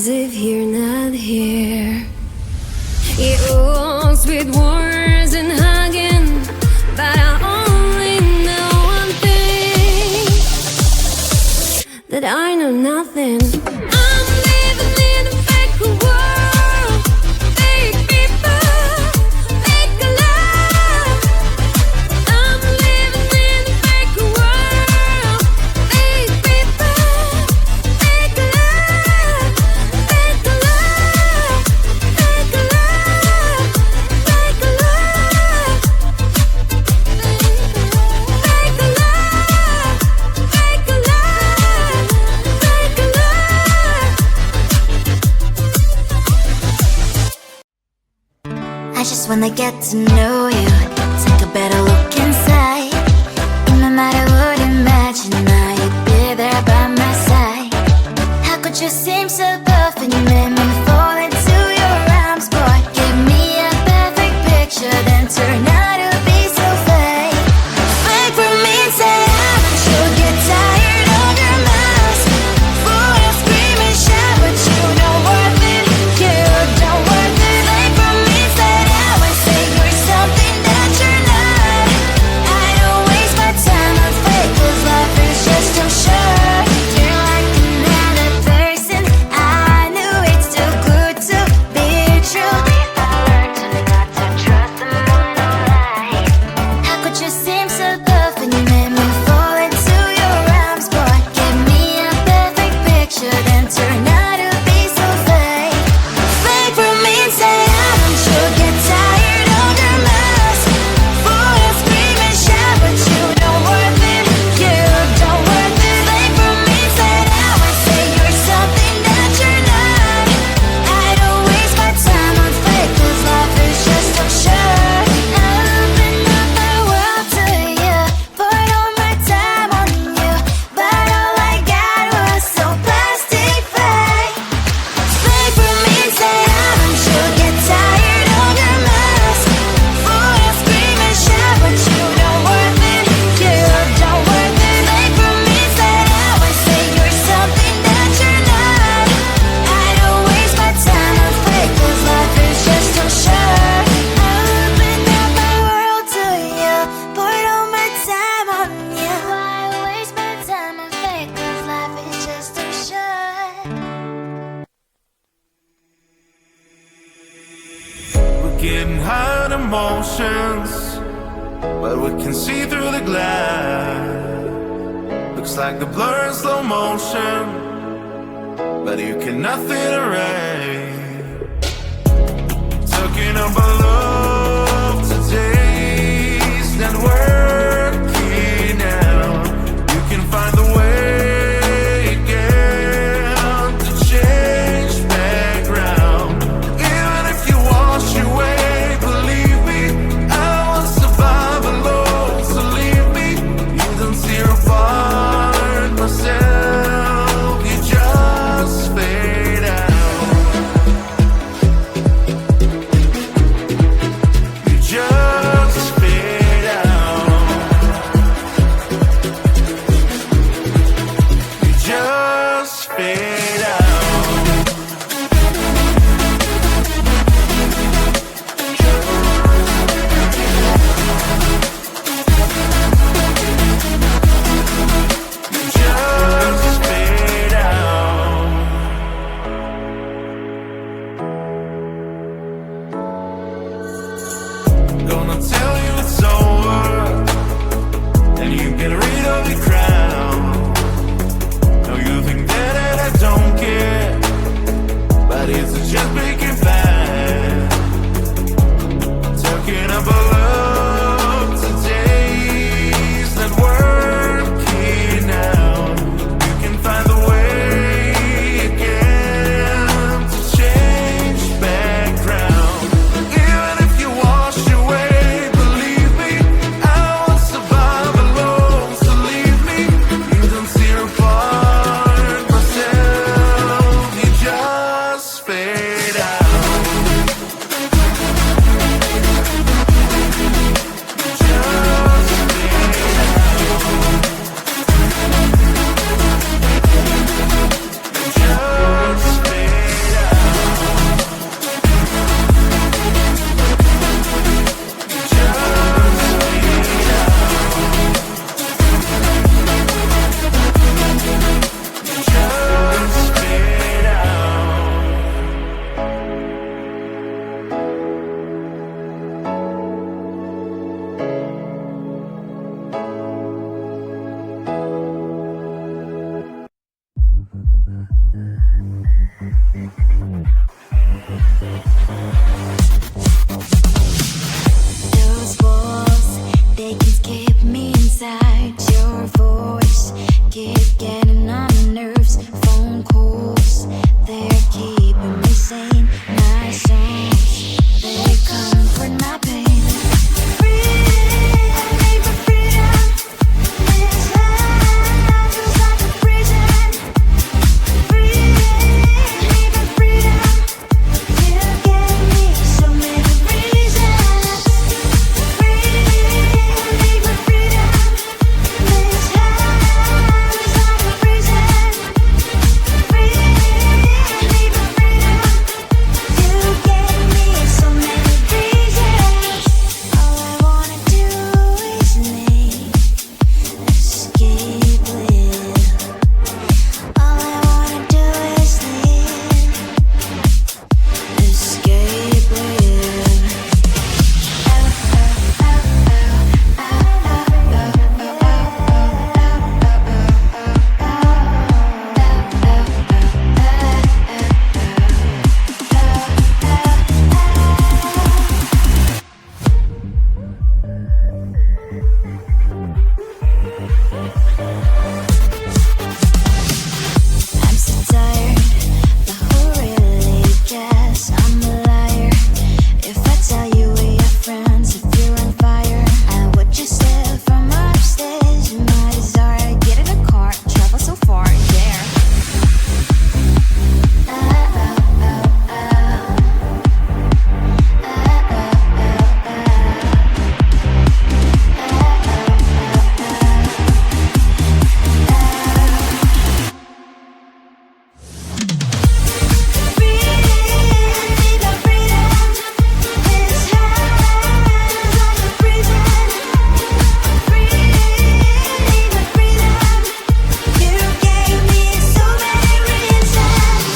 as if you're not here. It walks with words and hugging, but I only know one thing, that I know nothing. I'm living in a fake world, fake people, fake love. I'm living in a fake world, fake people, fake love, fake love, fake love, fake love, fake love, fake love, fake love. I just wanna get to know you, take a better look inside. In my mind I would imagine now you'd be there by my side. How could you seem so perfect, you made me fall into your arms, boy. Give me a perfect picture, then turn out to be so fake. Fake for me, say haven't you get tired of your mask? Fool, you scream and shout, but you don't worth it, you don't worth it. Fake for me, say I would say you're something that you're not. I don't waste my time on fake, 'cause life is just too short. You're like another person, I knew it's too good to be true. I learned to not to trust someone online. How could you seem so perfect, you made me fall into your arms, boy. Give me a perfect picture, then turn out to be so fake. Fake for me, say haven't you get tired of your mask? Fool, you scream and shout, but you don't worth it, you don't worth it. Fake for me, say I would say you're something that you're not. I don't waste my time on fake, 'cause life is just too short. I open up my world to you, poured all my time on you, but all I got was so plastic fake. Fake for me, say haven't you get tired of your mask? Fool, you scream and shout, but you don't worth it, you don't worth it. Fake for me, say I would say you're something that you're not. I don't waste my time on fake, 'cause life is just too short. I opened up my world to you, poured all my time on you. Why waste my time on fake, 'cause life is just too short. We're getting high on emotions, but we can see through the glass. Looks like the blur in slow motion, but you cannot fit erase. Talking about love today's not working out. You can find the way again to change background. Even if you wash away, believe me, I won't survive alone. So leave me, you don't tear apart myself. You just fade out. You just fade out. You just fade out. Just fade out. Gonna tell you it's over, and you get rid of the crown. Now you think that I don't care, but it's just making bad. Talking about love today's not working out. You can find the way again to change background. Even if you wash away, believe me, I won't survive alone. So leave me, you don't tear apart myself. You just fade out. Those walls, they can keep me inside. Your voice keep getting on my nerves. Phone calls, they're keeping me sane. My songs, they comfort my pain. Free, I need my freedom. This life is like a prison. Free, need my freedom. You gave me so many reasons. Free, need my freedom. This life is like a prison. Free, need my freedom. You gave me so many reasons. All I wanna do is leave, escape, live. All I wanna do is leave, escape, live. I'm so tired, but who really cares? I'm a liar if I tell you we are friends. If you're on fire, I would just steal from upstairs. You my desire, get in a car, travel so far, there. Free, need my freedom. This house is like a prison. Free, need my freedom. You gave me so many reasons.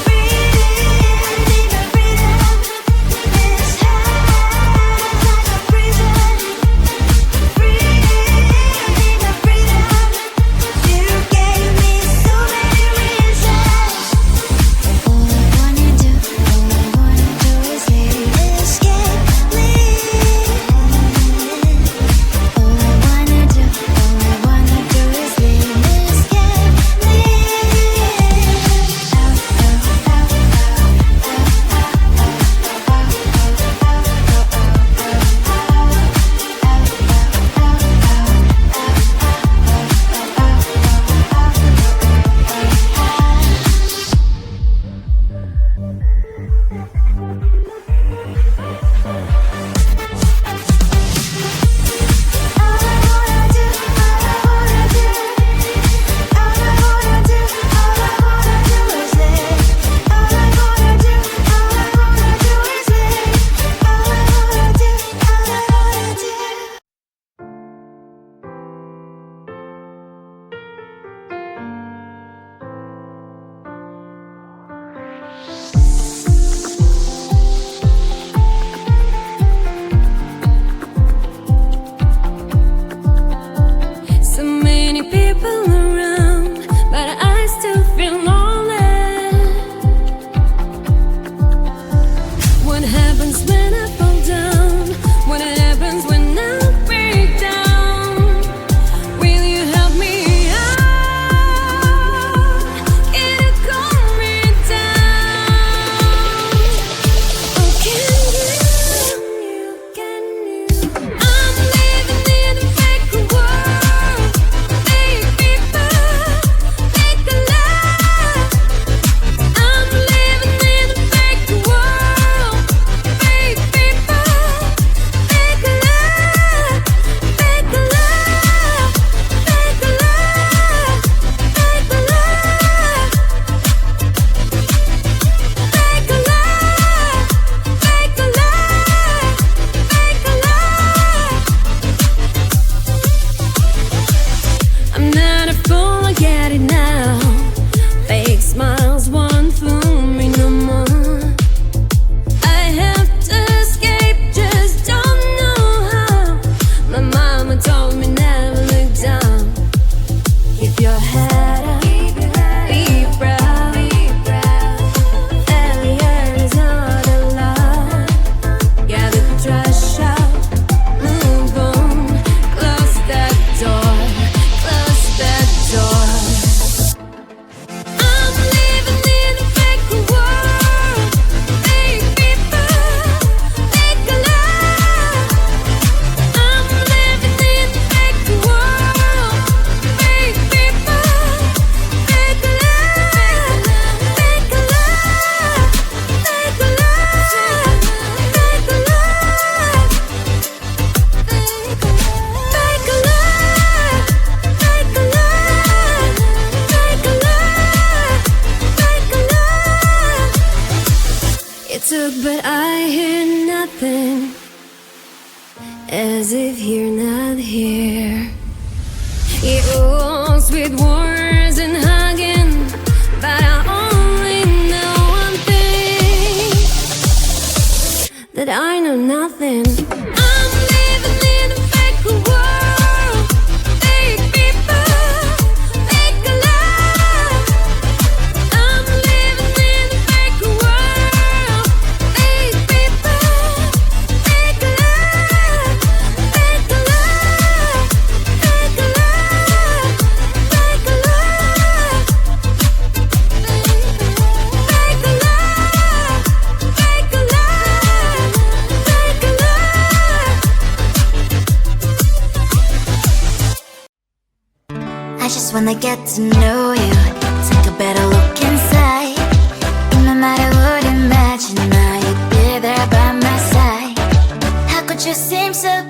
Free, need my freedom. This house is like a prison. Free, need my freedom. You gave me so many reasons. All I wanna do is leave, escape, leave. All I wanna do is leave, escape, So many people around, but I still feel lonely. What happens when I fall down? What happens when I break down? Will you help me out? Can you calm me down? Oh, can you? I'm living in a fake world. Baby, took, but I hear nothing, as if you're not here. You're sweet words and hugging, but I only know one thing, that I know nothing. I'm living in a fake world, fake people, fake love. I'm living in a fake world, fake people, fake love, fake love, fake love, fake love, fake love, fake love, fake love. I just wanna get to know you, take a better look inside. And no matter what, imagine now you'd be there by my side. How could you seem so